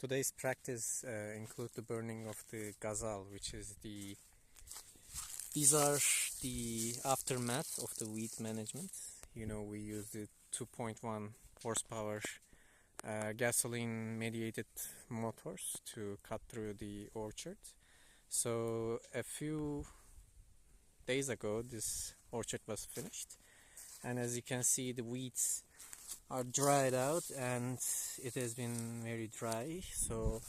Today's practice include the burning of the Gazal, which is these are the aftermath of the weed management. You know, we use the 2.1 horsepower gasoline mediated motors to cut through the orchard. So a few days ago this orchard was finished, and as you can see, the weeds are dried out and it has been very dry, so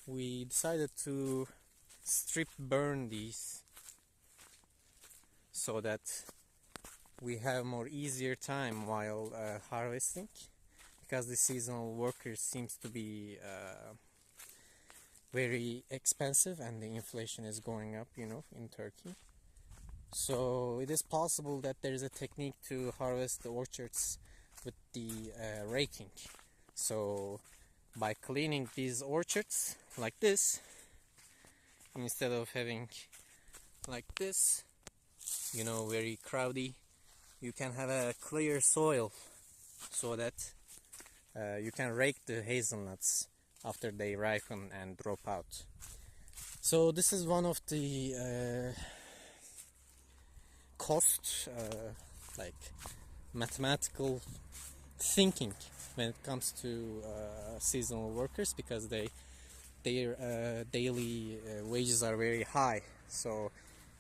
we decided to strip burn these so that we have more easier time while harvesting, because the seasonal workers seems to be very expensive and the inflation is going up, you know, in Turkey. So it is possible that there is a technique to harvest the orchards with the raking. So by cleaning these orchards like this, instead of having like this, you know, very crowdy, you can have a clear soil so that you can rake the hazelnuts after they ripen and drop out. So this is one of the like mathematical thinking when it comes to seasonal workers, because their daily wages are very high. So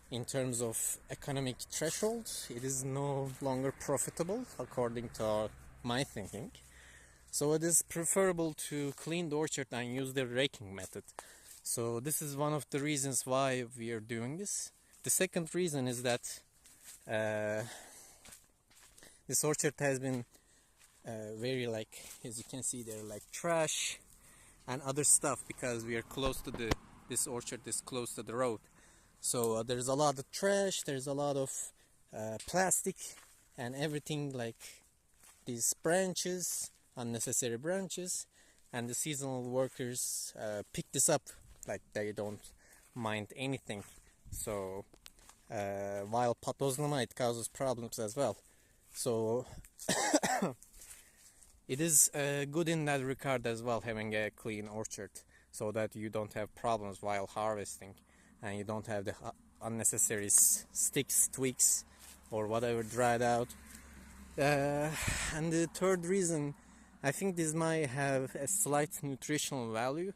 in terms of economic threshold, it is no longer profitable according to my thinking. So it is preferable to clean the orchard and use the raking method. So this is one of the reasons why we are doing this. The second reason is that this orchard has been very, like, as you can see there, like trash and other stuff, because we are close to this orchard is close to the road. So there's a lot of trash, there's a lot of plastic and everything, like these branches, unnecessary branches, and the seasonal workers pick this up like they don't mind anything. So while patozlama, it causes problems as well. So it is good in that regard as well, having a clean orchard, so that you don't have problems while harvesting and you don't have the unnecessary sticks, twigs, or whatever dried out. And the third reason, I think this might have a slight nutritional value,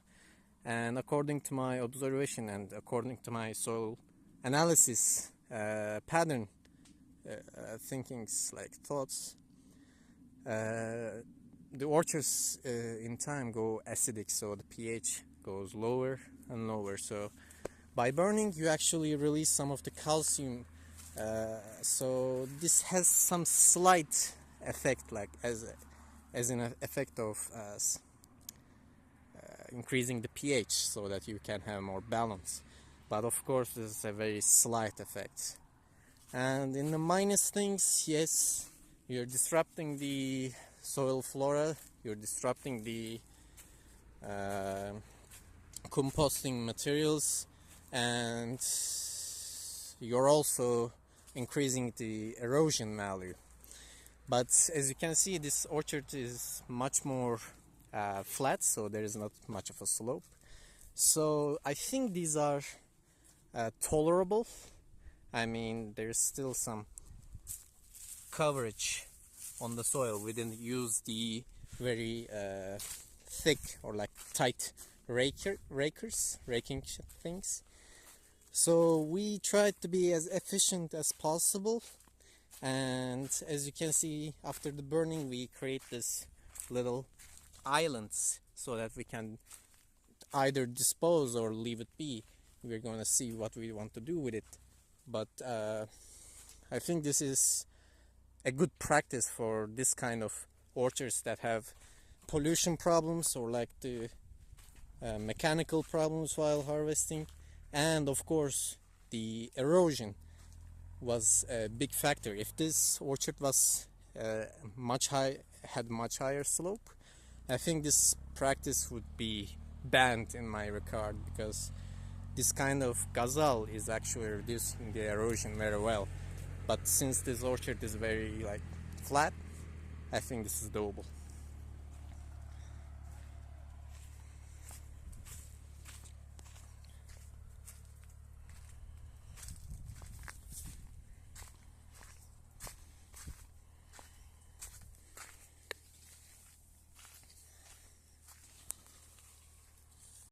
and according to my observation and according to my soil analysis pattern thinkings, like thoughts, the orchards in time go acidic, so the pH goes lower and lower. So by burning, you actually release some of the calcium. So this has some slight effect, like as an effect of increasing the pH, so that you can have more balance. But of course, this is a very slight effect. And in the minus things, yes, you're disrupting the soil flora, you're disrupting the composting materials, and you're also increasing the erosion value. But as you can see, this orchard is much more flat, so there is not much of a slope. So I think these are tolerable. I mean, there's still some coverage on the soil. We didn't use the very thick or like tight raking things. So we tried to be as efficient as possible, and as you can see, after the burning, we create this little islands so that we can either dispose or leave it be. We're going to see what we want to do with it. But I think this is a good practice for this kind of orchards that have pollution problems, or like the mechanical problems while harvesting. And of course, the erosion was a big factor. If this orchard was had much higher slope, I think this practice would be banned in my regard, because this kind of Gazal is actually reducing the erosion very well. But since this orchard is very like flat, I think this is doable.